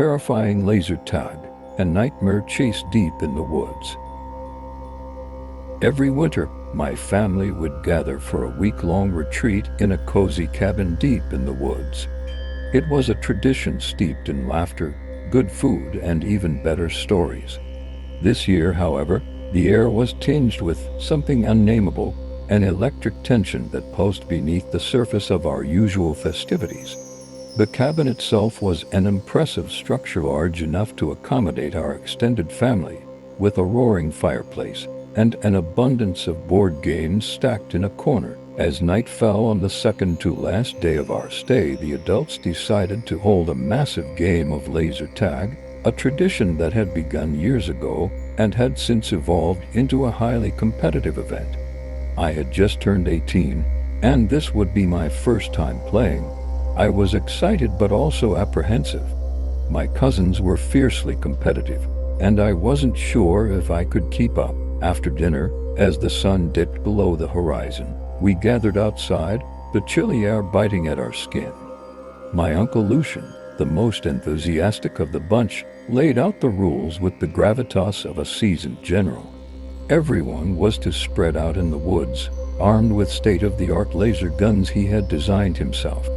terrifying laser tag, and nightmare chase deep in the woods. Every winter, my family would gather for a week-long retreat in a cozy cabin deep in the woods. It was a tradition steeped in laughter, good food, and even better stories. This year, however, the air was tinged with something unnameable, an electric tension that pulsed beneath the surface of our usual festivities. The cabin itself was an impressive structure large enough to accommodate our extended family, with a roaring fireplace and an abundance of board games stacked in a corner. As night fell on the second-to-last day of our stay, the adults decided to hold a massive game of laser tag, a tradition that had begun years ago and had since evolved into a highly competitive event. I had just turned 18, and this would be my first time playing. I was excited but also apprehensive. My cousins were fiercely competitive, and I wasn't sure if I could keep up. After dinner, as the sun dipped below the horizon, we gathered outside, the chilly air biting at our skin. My Uncle Lucian, the most enthusiastic of the bunch, laid out the rules with the gravitas of a seasoned general. Everyone was to spread out in the woods, armed with state-of-the-art laser guns he had designed himself.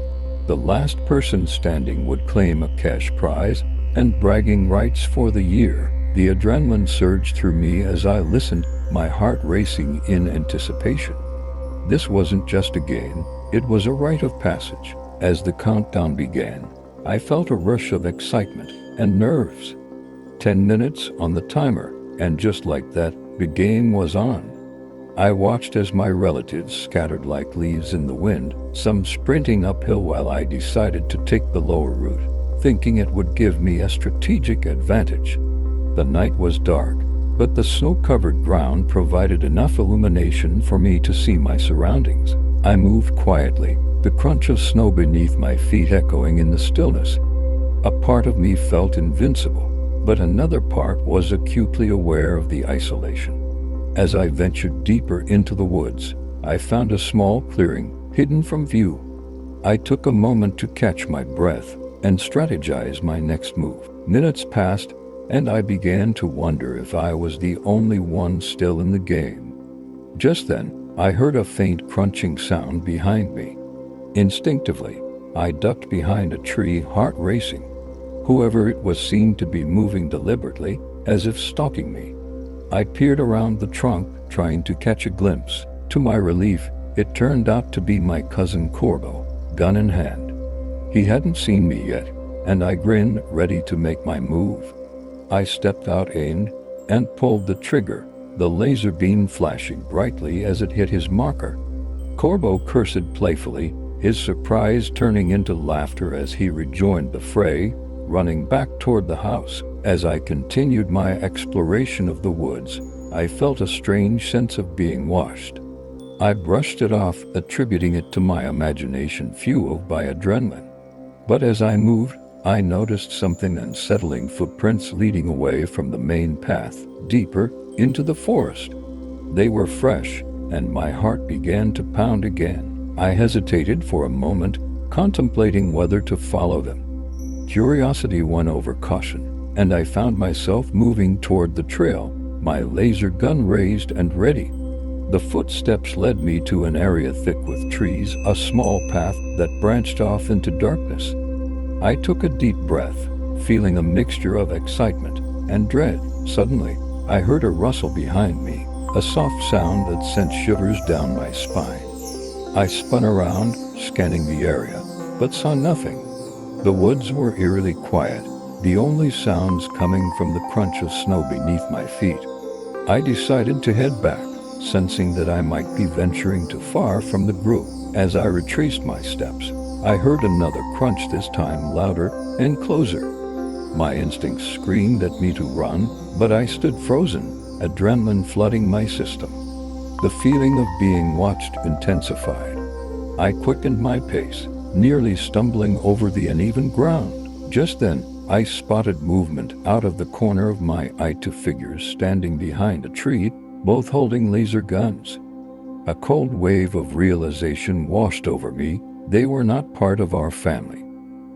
The last person standing would claim a cash prize and bragging rights for the year. The adrenaline surged through me as I listened, my heart racing in anticipation. This wasn't just a game, it was a rite of passage. As the countdown began, I felt a rush of excitement and nerves. 10 minutes on the timer, and just like that, the game was on. I watched as my relatives scattered like leaves in the wind, some sprinting uphill while I decided to take the lower route, thinking it would give me a strategic advantage. The night was dark, but the snow-covered ground provided enough illumination for me to see my surroundings. I moved quietly, the crunch of snow beneath my feet echoing in the stillness. A part of me felt invincible, but another part was acutely aware of the isolation. As I ventured deeper into the woods, I found a small clearing, hidden from view. I took a moment to catch my breath and strategize my next move. Minutes passed, and I began to wonder if I was the only one still in the game. Just then, I heard a faint crunching sound behind me. Instinctively, I ducked behind a tree, heart racing. Whoever it was seemed to be moving deliberately, as if stalking me. I peered around the trunk, trying to catch a glimpse. To my relief, it turned out to be my cousin Corbo, gun in hand. He hadn't seen me yet, and I grinned, ready to make my move. I stepped out, aimed, and pulled the trigger, the laser beam flashing brightly as it hit his marker. Corbo cursed playfully, his surprise turning into laughter as he rejoined the fray, running back toward the house. As I continued my exploration of the woods, I felt a strange sense of being watched. I brushed it off, attributing it to my imagination fueled by adrenaline. But as I moved, I noticed something unsettling: footprints leading away from the main path, deeper into the forest. They were fresh, and my heart began to pound again. I hesitated for a moment, contemplating whether to follow them. Curiosity won over caution, and I found myself moving toward the trail, my laser gun raised and ready. The footsteps led me to an area thick with trees, a small path that branched off into darkness. I took a deep breath, feeling a mixture of excitement and dread. Suddenly, I heard a rustle behind me, a soft sound that sent shivers down my spine. I spun around, scanning the area, but saw nothing. The woods were eerily quiet, the only sounds coming from the crunch of snow beneath my feet. I decided to head back, sensing that I might be venturing too far from the group. As I retraced my steps, I heard another crunch, this time louder and closer. My instincts screamed at me to run, but I stood frozen, adrenaline flooding my system. The feeling of being watched intensified. I quickened my pace, nearly stumbling over the uneven ground. Just then, I spotted movement out of the corner of my eye, two figures standing behind a tree, both holding laser guns. A cold wave of realization washed over me. They were not part of our family.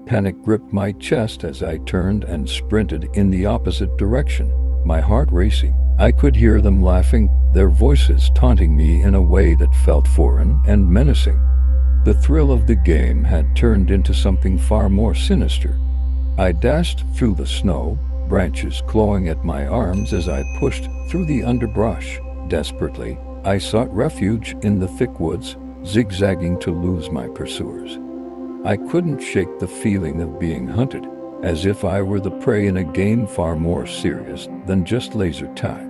Panic gripped my chest as I turned and sprinted in the opposite direction, my heart racing. I could hear them laughing, their voices taunting me in a way that felt foreign and menacing. The thrill of the game had turned into something far more sinister. I dashed through the snow, branches clawing at my arms as I pushed through the underbrush. Desperately, I sought refuge in the thick woods, zigzagging to lose my pursuers. I couldn't shake the feeling of being hunted, as if I were the prey in a game far more serious than just laser tag.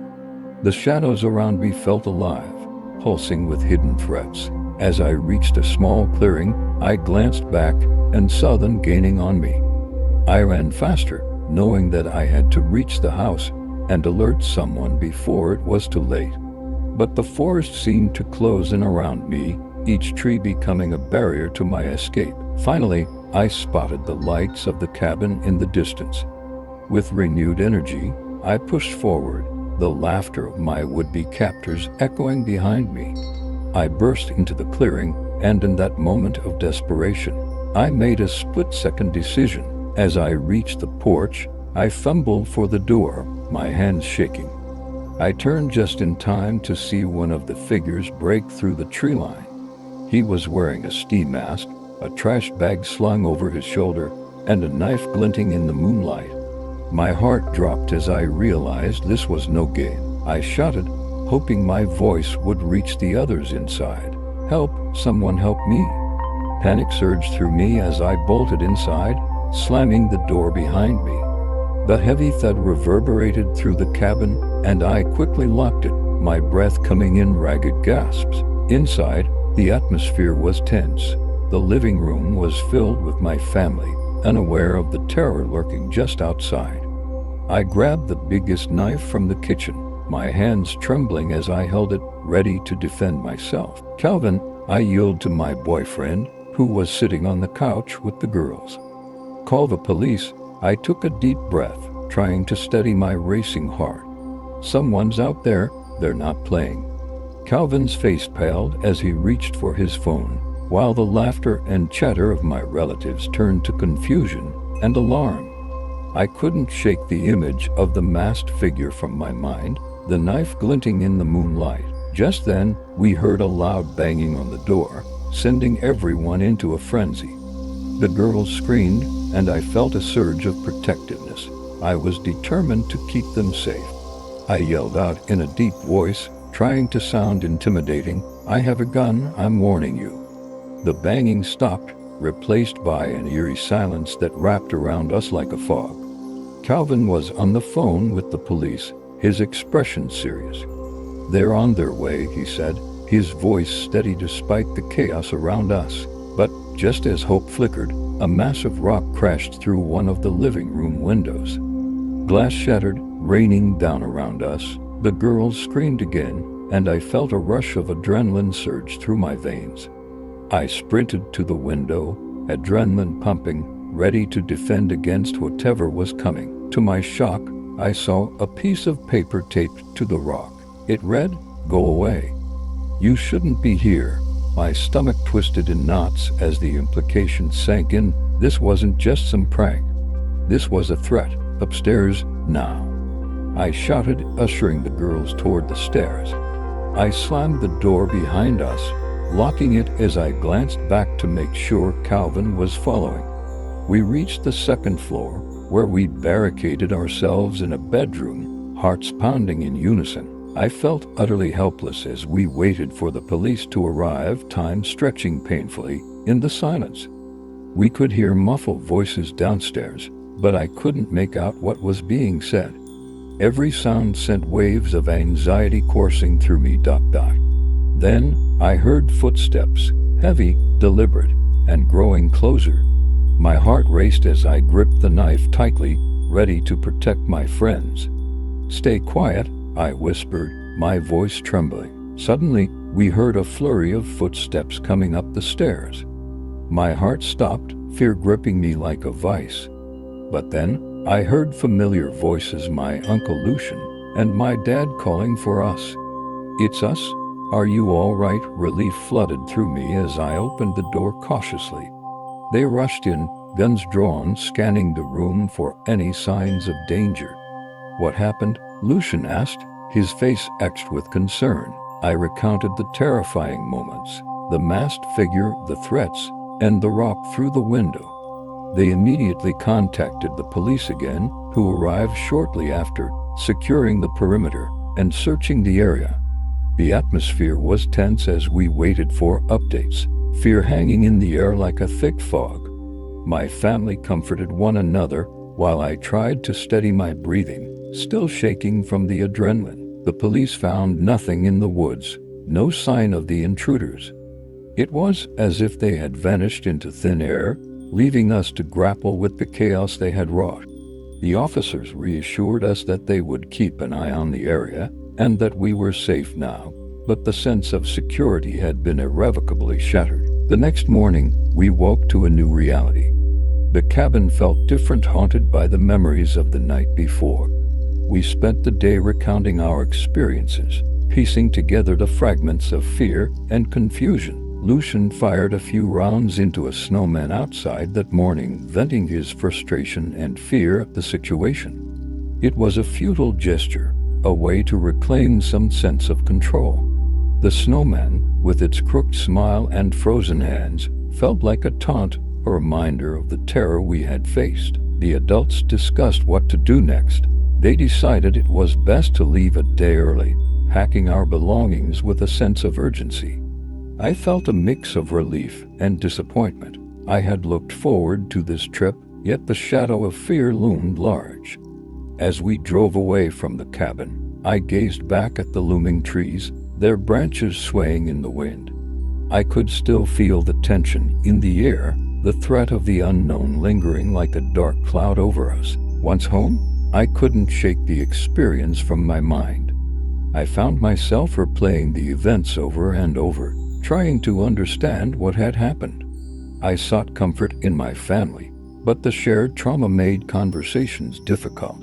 The shadows around me felt alive, pulsing with hidden threats. As I reached a small clearing, I glanced back and saw them gaining on me. I ran faster, knowing that I had to reach the house and alert someone before it was too late. But the forest seemed to close in around me, each tree becoming a barrier to my escape. Finally, I spotted the lights of the cabin in the distance. With renewed energy, I pushed forward, the laughter of my would-be captors echoing behind me. I burst into the clearing, and in that moment of desperation, I made a split-second decision. As I reached the porch, I fumbled for the door, my hands shaking. I turned just in time to see one of the figures break through the tree line. He was wearing a ski mask, a trash bag slung over his shoulder, and a knife glinting in the moonlight. My heart dropped as I realized this was no game. I shouted, hoping my voice would reach the others inside. "Help! Someone help me!" Panic surged through me as I bolted inside, slamming the door behind me. The heavy thud reverberated through the cabin, and I quickly locked it, my breath coming in ragged gasps. Inside, the atmosphere was tense. The living room was filled with my family, unaware of the terror lurking just outside. I grabbed the biggest knife from the kitchen, my hands trembling as I held it, ready to defend myself. "Calvin," I yelled to my boyfriend, who was sitting on the couch with the girls. "Call the police." I took a deep breath, trying to steady my racing heart. "Someone's out there, they're not playing." Calvin's face paled as he reached for his phone, while the laughter and chatter of my relatives turned to confusion and alarm. I couldn't shake the image of the masked figure from my mind, the knife glinting in the moonlight. Just then, we heard a loud banging on the door, sending everyone into a frenzy. The girls screamed, and I felt a surge of protectiveness. I was determined to keep them safe. I yelled out in a deep voice, trying to sound intimidating, "I have a gun, I'm warning you." The banging stopped, replaced by an eerie silence that wrapped around us like a fog. Calvin was on the phone with the police, his expression serious. "They're on their way," he said, his voice steady despite the chaos around us. But just as hope flickered, a massive rock crashed through one of the living room windows. Glass shattered, raining down around us. The girls screamed again, and I felt a rush of adrenaline surge through my veins. I sprinted to the window, adrenaline pumping, ready to defend against whatever was coming. To my shock, I saw a piece of paper taped to the rock. It read, "Go away. You shouldn't be here." My stomach twisted in knots as the implication sank in. This wasn't just some prank. This was a threat. "Upstairs, now," I shouted, ushering the girls toward the stairs. I slammed the door behind us, locking it as I glanced back to make sure Calvin was following. We reached the second floor, where we barricaded ourselves in a bedroom, hearts pounding in unison. I felt utterly helpless as we waited for the police to arrive, time stretching painfully in the silence. We could hear muffled voices downstairs, but I couldn't make out what was being said. Every sound sent waves of anxiety coursing through me. Then I heard footsteps, heavy, deliberate, and growing closer. My heart raced as I gripped the knife tightly, ready to protect my friends. "Stay quiet," I whispered, my voice trembling. Suddenly, we heard a flurry of footsteps coming up the stairs. My heart stopped, fear gripping me like a vice. But then, I heard familiar voices, my Uncle Lucian and my dad calling for us. "It's us. Are you all right?" Relief flooded through me as I opened the door cautiously. They rushed in, guns drawn, scanning the room for any signs of danger. "What happened?" Lucian asked, his face etched with concern. I recounted the terrifying moments, the masked figure, the threats, and the rock through the window. They immediately contacted the police again, who arrived shortly after, securing the perimeter and searching the area. The atmosphere was tense as we waited for updates, fear hanging in the air like a thick fog. My family comforted one another while I tried to steady my breathing, still shaking from the adrenaline. The police found nothing in the woods, no sign of the intruders. It was as if they had vanished into thin air, leaving us to grapple with the chaos they had wrought. The officers reassured us that they would keep an eye on the area and that we were safe now, but the sense of security had been irrevocably shattered. The next morning, we woke to a new reality. The cabin felt different, haunted by the memories of the night before. We spent the day recounting our experiences, piecing together the fragments of fear and confusion. Lucian fired a few rounds into a snowman outside that morning, venting his frustration and fear at the situation. It was a futile gesture, a way to reclaim some sense of control. The snowman, with its crooked smile and frozen hands, felt like a taunt, a reminder of the terror we had faced. The adults discussed what to do next. They decided it was best to leave a day early, packing our belongings with a sense of urgency. I felt a mix of relief and disappointment. I had looked forward to this trip, yet the shadow of fear loomed large. As we drove away from the cabin, I gazed back at the looming trees, their branches swaying in the wind. I could still feel the tension in the air, the threat of the unknown lingering like a dark cloud over us. Once home, I couldn't shake the experience from my mind. I found myself replaying the events over and over, trying to understand what had happened. I sought comfort in my family, but the shared trauma made conversations difficult.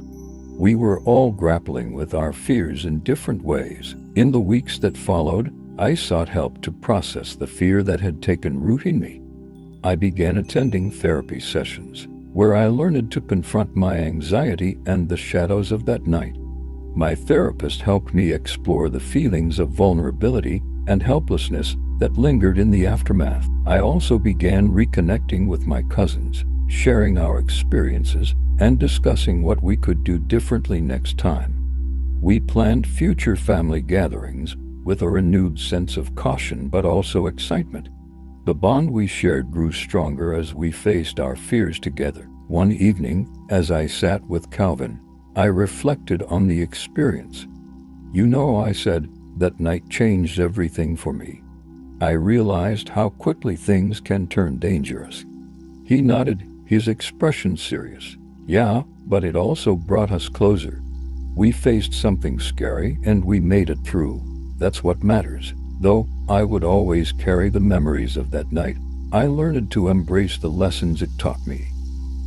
We were all grappling with our fears in different ways. In the weeks that followed, I sought help to process the fear that had taken root in me. I began attending therapy sessions, where I learned to confront my anxiety and the shadows of that night. My therapist helped me explore the feelings of vulnerability and helplessness that lingered in the aftermath. I also began reconnecting with my cousins, sharing our experiences and discussing what we could do differently next time. We planned future family gatherings with a renewed sense of caution but also excitement. The bond we shared grew stronger as we faced our fears together. One evening, as I sat with Calvin, I reflected on the experience. "You know," I said, "that night changed everything for me. I realized how quickly things can turn dangerous." He nodded, his expression serious. "Yeah, but it also brought us closer. We faced something scary and we made it through. That's what matters." Though I would always carry the memories of that night, I learned to embrace the lessons it taught me.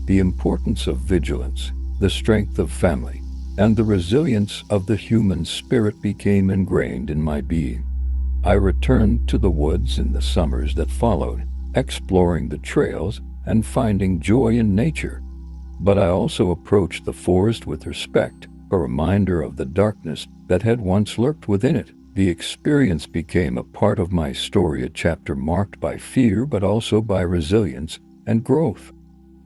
The importance of vigilance, the strength of family, and the resilience of the human spirit became ingrained in my being. I returned to the woods in the summers that followed, exploring the trails and finding joy in nature. But I also approached the forest with respect, a reminder of the darkness that had once lurked within it. The experience became a part of my story, a chapter marked by fear but also by resilience and growth.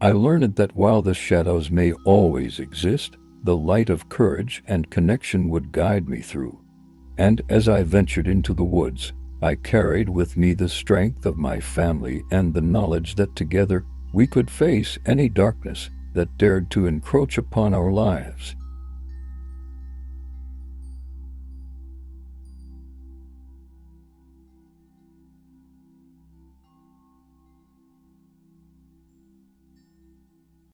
I learned that while the shadows may always exist, the light of courage and connection would guide me through. And as I ventured into the woods, I carried with me the strength of my family and the knowledge that together we could face any darkness that dared to encroach upon our lives.